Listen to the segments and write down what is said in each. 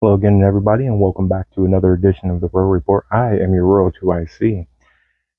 Hello again, everybody, and welcome back to another edition of the Rural Report. I am your Rural 2IC,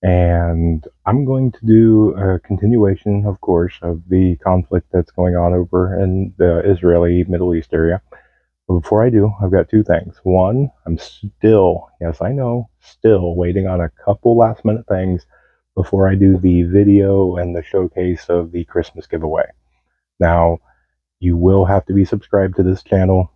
and I'm going to do a continuation, of course, of the conflict that's going on over in the Israeli Middle East area. But before I do, I've got two things. One, I'm still, yes, I know, still waiting on a couple last minute things before I do the video and the showcase of the Christmas giveaway. Now, you will have to be subscribed to this channel.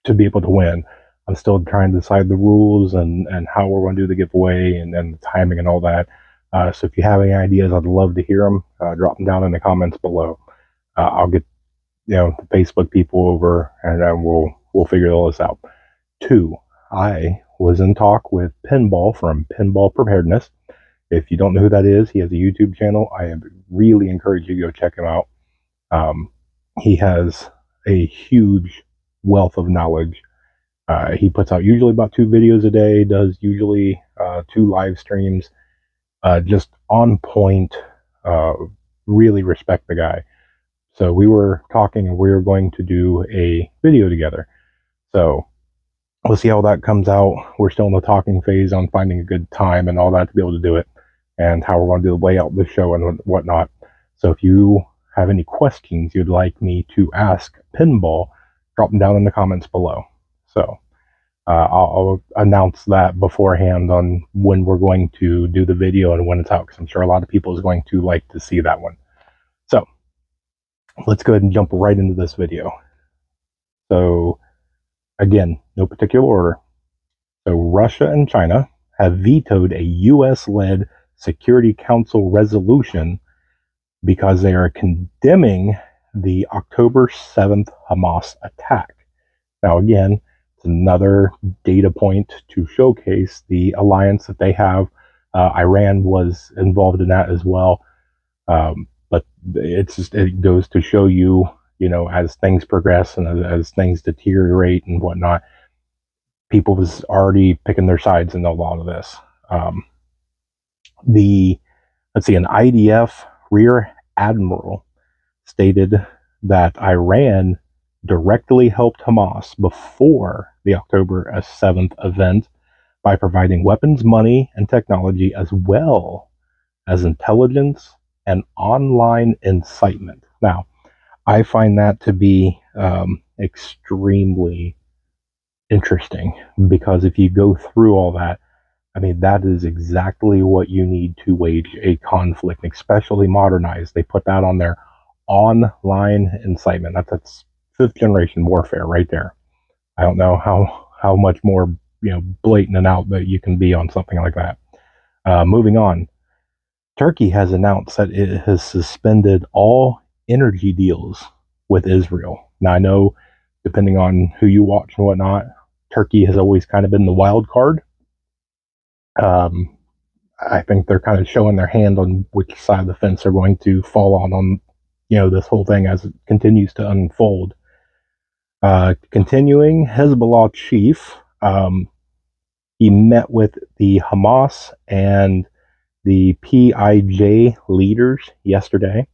To be able to win. I'm still trying to decide the rules and how we're going to do the giveaway and the timing and all that. So if you have any ideas, I'd love to hear them. Drop them down in the comments below. I'll get the Facebook people over and then we'll figure all this out. Two, I was in talk with Pinball from Pinball Preparedness. If you don't know who that is, he has a YouTube channel. I really encourage you to go check him out. He has a huge wealth of knowledge. He puts out usually about 2 videos a day, does usually 2 live streams, just on point. Really respect the guy. So we were talking and we were going to do a video together. So we'll see how that comes out. We're still in the talking phase on finding a good time and all that to be able to do it, and how we're going to do the layout of the show and whatnot. So if you have any questions you'd like me to ask Pinball, drop them down in the comments below. So I'll announce that beforehand on when we're going to do the video and when it's out, because I'm sure a lot of people is going to like to see that one. So let's go ahead and jump right into this video. So again, no particular order. So Russia and China have vetoed a US-led Security Council resolution because they are condemning the October 7th Hamas attack. Now again, it's another data point to showcase the alliance that they have. Iran was involved in that as well. But it goes to show you, as things progress and as things deteriorate and whatnot, people was already picking their sides in a lot of this. An IDF rear admiral stated that Iran directly helped Hamas before the October 7th event by providing weapons, money, and technology, as well as intelligence and online incitement. Now, I find that to be extremely interesting, because if you go through all that, I mean, that is exactly what you need to wage a conflict, especially modernized. They put that on there. Online incitement. That's 5th-generation warfare right there. I don't know how much more blatant and out that you can be on something like that. Moving on, Turkey has announced that it has suspended all energy deals with Israel. Now I know, depending on who you watch and whatnot, Turkey has always kind of been the wild card. I think they're kind of showing their hand on which side of the fence they're going to fall on this whole thing as it continues to unfold. Continuing, Hezbollah chief, he met with the Hamas and the PIJ leaders yesterday.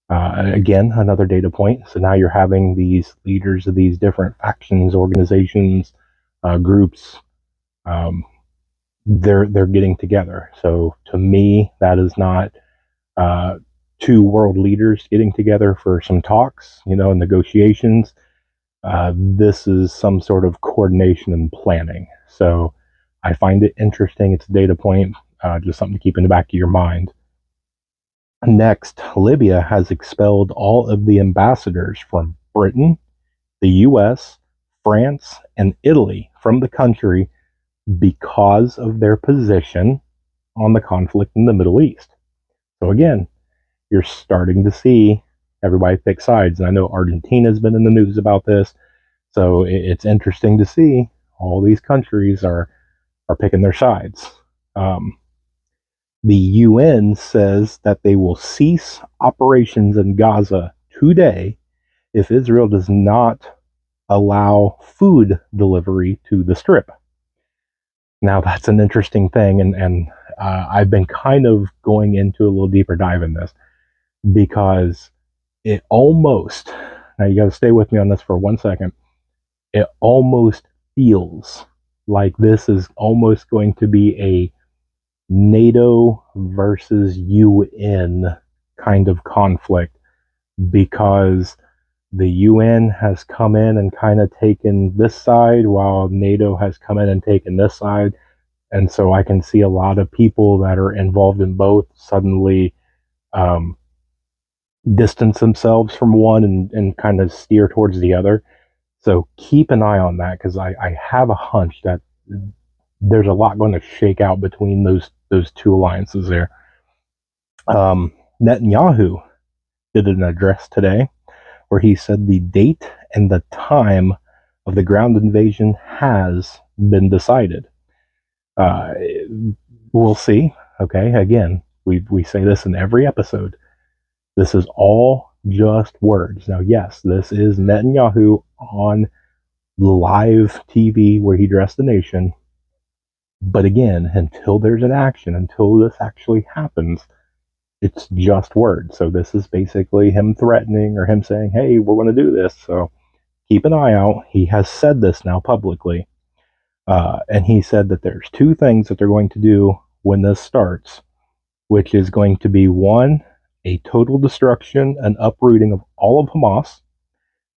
Again, another data point. So now you're having these leaders of these different factions, organizations, groups. They're getting together. So to me, that is not two world leaders getting together for some talks, negotiations. This is some sort of coordination and planning. So I find it interesting. It's a data point, just something to keep in the back of your mind. Next, Libya has expelled all of the ambassadors from Britain, the US, France, and Italy from the country because of their position on the conflict in the Middle East. So again, you're starting to see everybody pick sides. And I know Argentina's been in the news about this. So it's interesting to see all these countries are picking their sides. The UN says that they will cease operations in Gaza today if Israel does not allow food delivery to the Strip. Now, that's an interesting thing, and I've been kind of going into a little deeper dive in this, because it almost, now you got to stay with me on this for 1 second, it almost feels like this is almost going to be a NATO versus UN kind of conflict, because the UN has come in and kind of taken this side while NATO has come in and taken this side. And so I can see a lot of people that are involved in both suddenly um, distance themselves from one and kind of steer towards the other. So keep an eye on that, because I have a hunch that there's a lot going to shake out between those two alliances there. Um, Netanyahu did an address today where he said the date and the time of the ground invasion has been decided. Uh, we'll see. Okay, again, we say this in every episode. This is all just words. Now, yes, this is Netanyahu on live TV where he addressed the nation. But again, until there's an action, until this actually happens, it's just words. So this is basically him threatening or him saying, hey, we're going to do this. So keep an eye out. He has said this now publicly. And he said that there's two things that they're going to do when this starts, which is going to be one, a total destruction and uprooting of all of Hamas,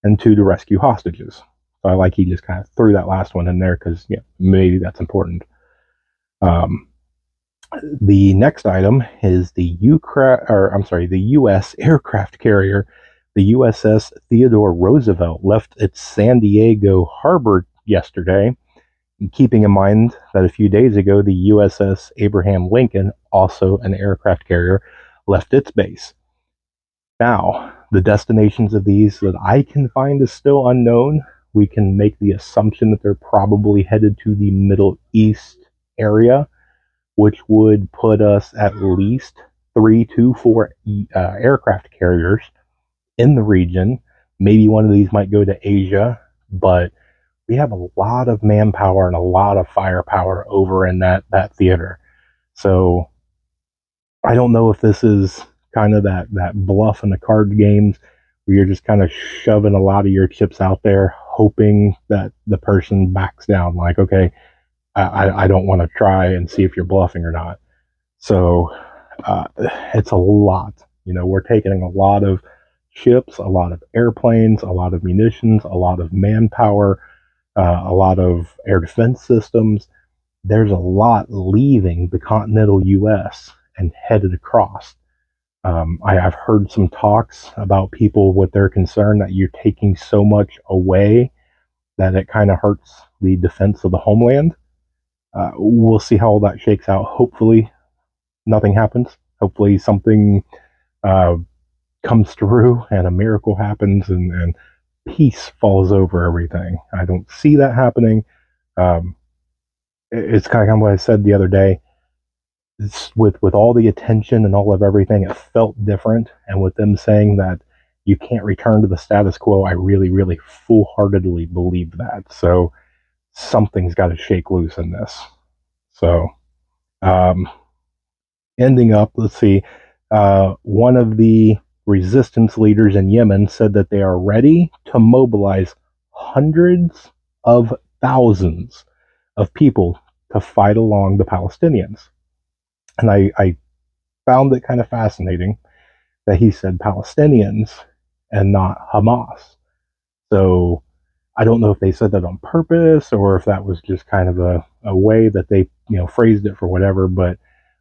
and two, to rescue hostages. So I like he just kind of threw that last one in there because maybe that's important. Um, the next item is the U.S. aircraft carrier, the USS Theodore Roosevelt, left its San Diego harbor yesterday, keeping in mind that a few days ago the USS Abraham Lincoln, also an aircraft carrier, left its base. Now, the destinations of these that I can find is still unknown. We can make the assumption that they're probably headed to the Middle East area, which would put us at least 3 to 4 aircraft carriers in the region. Maybe one of these might go to Asia, but we have a lot of manpower and a lot of firepower over in that theater. So I don't know if this is kind of that bluff in the card games where you're just kind of shoving a lot of your chips out there, hoping that the person backs down. Like, okay, I don't want to try and see if you're bluffing or not. So it's a lot. We're taking a lot of ships, a lot of airplanes, a lot of munitions, a lot of manpower, a lot of air defense systems. There's a lot leaving the continental U.S. and headed across. I've heard some talks about people with their concern that you're taking so much away that it kind of hurts the defense of the homeland. We'll see how all that shakes out. Hopefully, nothing happens. Hopefully, something uh, comes through and a miracle happens and peace falls over everything. I don't see that happening. Um, it's kind of what I said the other day. It's with all the attention and all of everything, it felt different. And with them saying that you can't return to the status quo, I really, really full-heartedly believe that. So something's got to shake loose in this. So um, ending up, let's see, one of the resistance leaders in Yemen said that they are ready to mobilize hundreds of thousands of people to fight along the Palestinians. And I found it kind of fascinating that he said Palestinians and not Hamas. So I don't know if they said that on purpose or if that was just kind of a way that they phrased it for whatever, but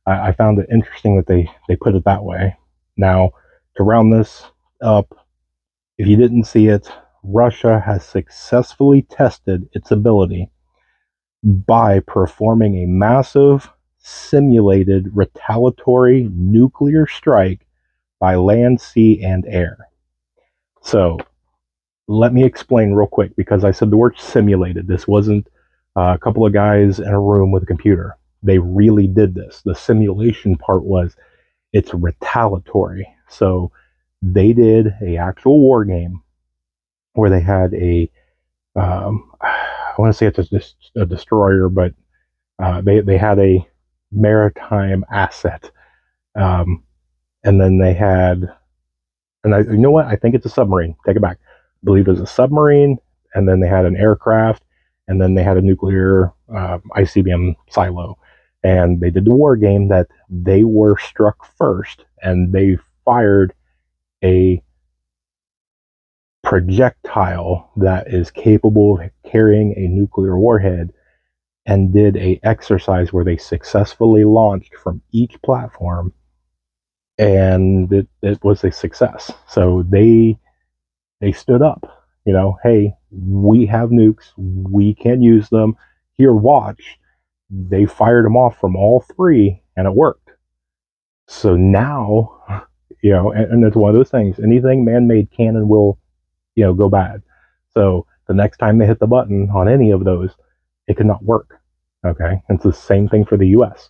I found it interesting that they put it that way. Now, to round this up, if you didn't see it, Russia has successfully tested its ability by performing a massive simulated retaliatory nuclear strike by land, sea, and air. So let me explain real quick, because I said the word simulated. This wasn't a couple of guys in a room with a computer. They really did this. The simulation part was it's retaliatory. So they did a actual war game where they had I want to say it's a destroyer, but they had a maritime asset, and then they had, and you know what? I think it's a submarine. Take it back. I believe it was a submarine, and then they had an aircraft, and then they had a nuclear ICBM silo. And they did the war game that they were struck first, and they fired a projectile that is capable of carrying a nuclear warhead, and did a exercise where they successfully launched from each platform, and it was a success. So they stood up, hey, we have nukes, we can use them. Here, watch. They fired them off from all three, and it worked. So now, and it's one of those things. Anything man-made can and will, go bad. So the next time they hit the button on any of those, it could not work. Okay, and it's the same thing for the U.S.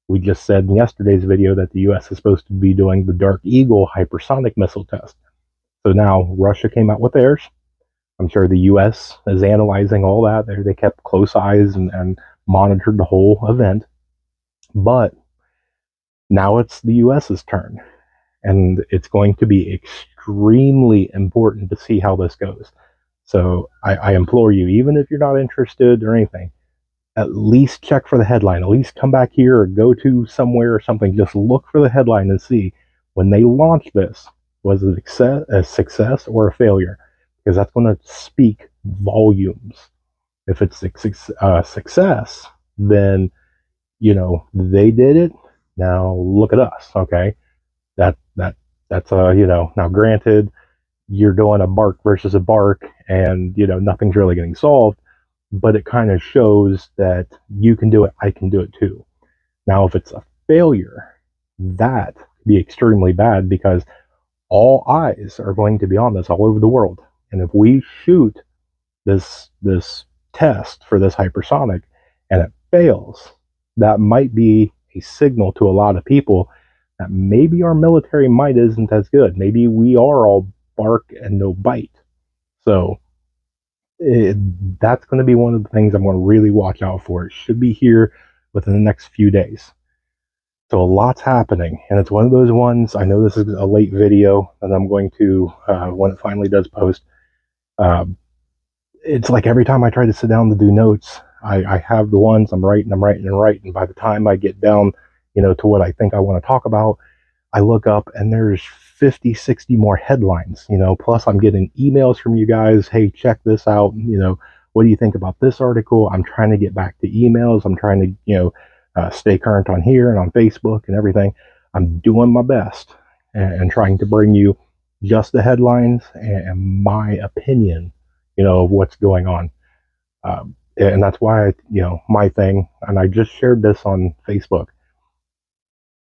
We just said in yesterday's video that the U.S. is supposed to be doing the Dark Eagle hypersonic missile test. So now Russia came out with theirs. I'm sure the U.S. is analyzing all that. They kept close eyes and monitored the whole event. But now it's the U.S.'s turn. And it's going to be extremely important to see how this goes. So I implore you, even if you're not interested or anything, at least check for the headline. At least come back here or go to somewhere or something. Just look for the headline and see when they launch this, was it a success or a failure? Because that's going to speak volumes. If it's a success, then, they did it. Now look at us, okay? That's now granted, you're doing a bark versus a bark, and nothing's really getting solved, but it kind of shows that you can do it, I can do it too. Now, if it's a failure, that could be extremely bad, because all eyes are going to be on this all over the world. And if we shoot this test for this hypersonic and it fails, that might be a signal to a lot of people that maybe our military might isn't as good. Maybe we are all bark and no bite. So that's going to be one of the things I'm going to really watch out for. It should be here within the next few days. So a lot's happening, and it's one of those ones. I know this is a late video, and I'm going to, when it finally does post, it's like every time I try to sit down to do notes, I have the ones I'm writing, and by the time I get down, to what I think I want to talk about, I look up and there's 50, 60 more headlines, plus I'm getting emails from you guys. Hey, check this out. What do you think about this article? I'm trying to get back to emails. I'm trying to, stay current on here and on Facebook and everything. I'm doing my best and trying to bring you just the headlines and my opinion, of what's going on. And that's why, my thing, and I just shared this on Facebook,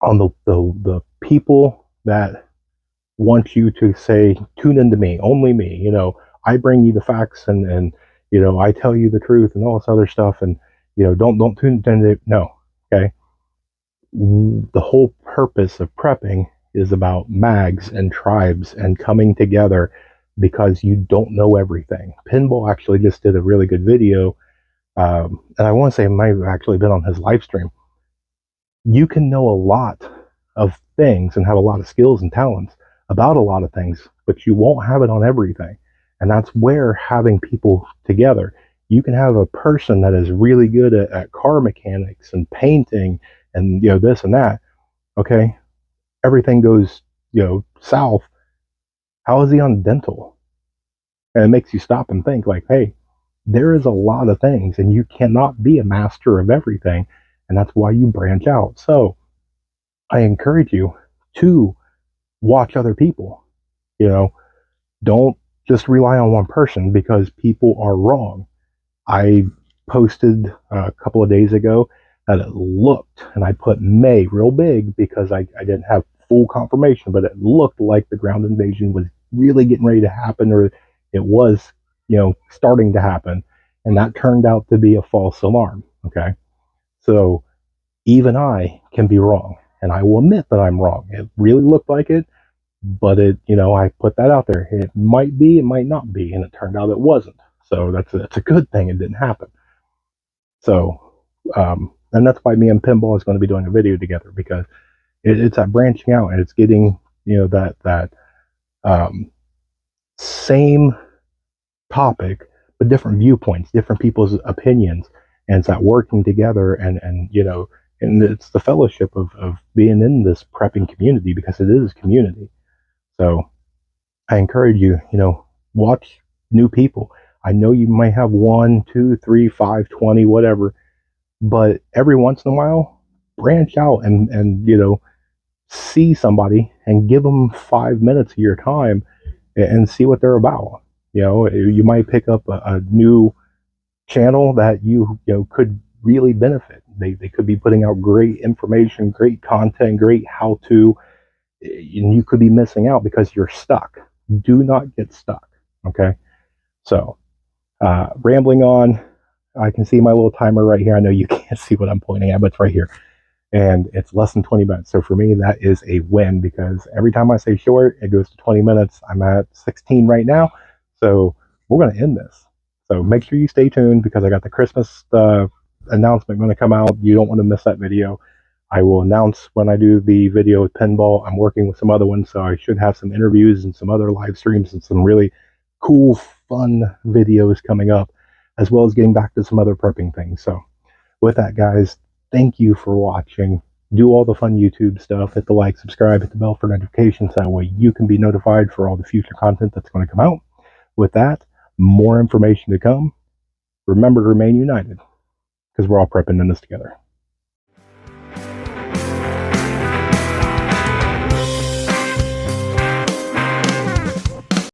on the people that want you to say, tune into me, only me, I bring you the facts, and I tell you the truth and all this other stuff, and don't tune into, no. Okay, the whole purpose of prepping is about mags and tribes and coming together, because you don't know everything. Pinball actually just did a really good video, and I want to say it might have actually been on his live stream. You can know a lot of things and have a lot of skills and talents about a lot of things, but you won't have it on everything. And that's where having people together, you can have a person that is really good at car mechanics and painting and this and that. Okay, everything goes south. How is he on dental? And it makes you stop and think, like, hey, there is a lot of things, and you cannot be a master of everything, and that's why you branch out. So I encourage you to watch other people. Don't just rely on one person, because people are wrong. I posted a couple of days ago that it looked, and I put May real big because I didn't have full confirmation, but it looked like the ground invasion was really getting ready to happen, or it was, starting to happen. And that turned out to be a false alarm. Okay. So even I can be wrong, and I will admit that I'm wrong. It really looked like it, but I put that out there. It might be, it might not be, and it turned out it wasn't. So that's a good thing it didn't happen. So, and that's why me and Pinball is going to be doing a video together, because it's that branching out, and it's getting, that same topic, but different viewpoints, different people's opinions, and it's that working together, and and it's the fellowship of being in this prepping community, because it is community. So I encourage you, watch new people. I know you might have one, two, three, five, 20, whatever, but every once in a while, branch out and see somebody and give them 5 minutes of your time and see what they're about. You might pick up a new channel that could really benefit. They could be putting out great information, great content, great how to, and you could be missing out because you're stuck. Do not get stuck. Okay. So, rambling on, I can see my little timer right here. I know you can't see what I'm pointing at, but it's right here. And it's less than 20 minutes. So for me, that is a win, because every time I say short, it goes to 20 minutes. I'm at 16 right now. So we're going to end this. So make sure you stay tuned, because I got the Christmas announcement going to come out. You don't want to miss that video. I will announce when I do the video with Pinball. I'm working with some other ones, so I should have some interviews and some other live streams and some really cool, fun videos coming up, as well as getting back to some other prepping things. So with that, guys, thank you for watching. Do all the fun YouTube stuff. Hit the like, subscribe, hit the bell for notifications. That way you can be notified for all the future content that's going to come out. With that, more information to come. Remember to remain united, because we're all prepping in this together.